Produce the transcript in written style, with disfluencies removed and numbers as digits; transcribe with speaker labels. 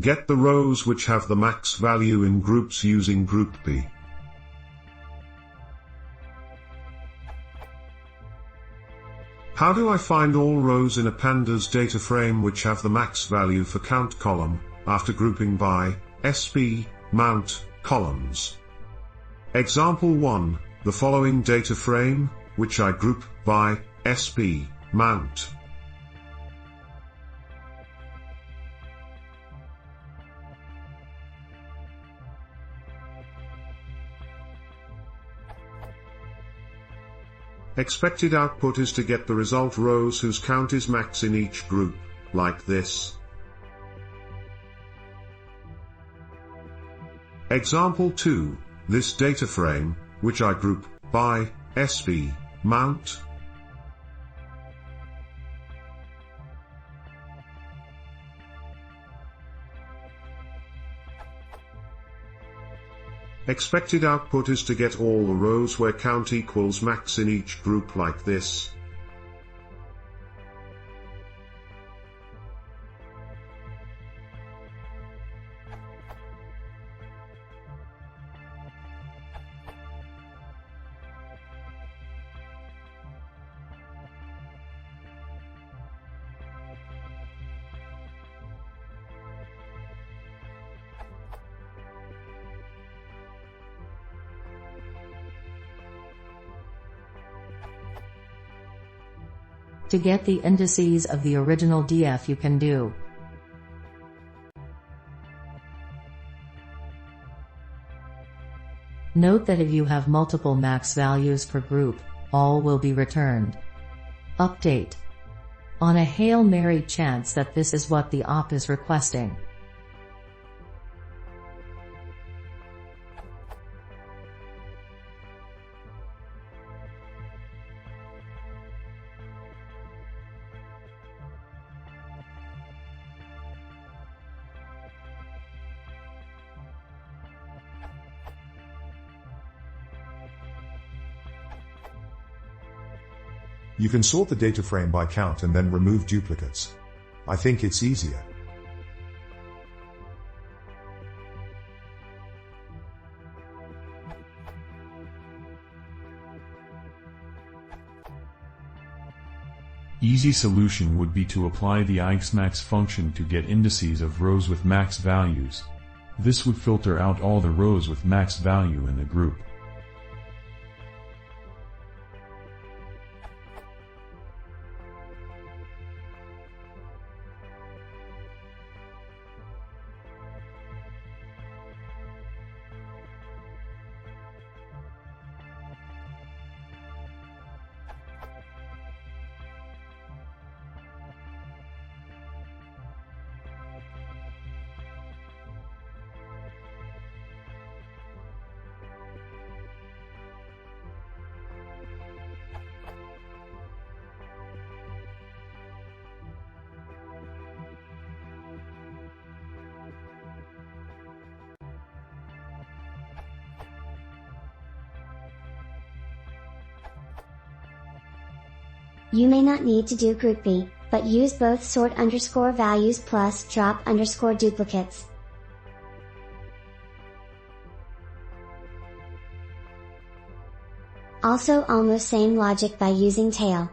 Speaker 1: Get the rows which have the max value in groups using groupby. How do I find all rows in a pandas data frame which have the max value for count column, after grouping by sp mount columns? Example 1, the following data frame, which I group by sp mount. Expected output is to get the result rows whose count is max in each group, like this. Example 2, this data frame, which I group by sp mount. Expected output is to get all the rows where count equals max in each group like this.
Speaker 2: To get the indices of the original df you can do. Note that if you have multiple max values per group, all will be returned. Update. On a Hail Mary chance that this is what the op is requesting.
Speaker 3: You can sort the data frame by count and then remove duplicates. I think it's easier.
Speaker 4: Easy solution would be to apply the ixmax function to get indices of rows with max values. This would filter out all the rows with max value in the group.
Speaker 5: You may not need to do groupby, but use both sort_values plus drop_duplicates. Also almost same logic by using tail.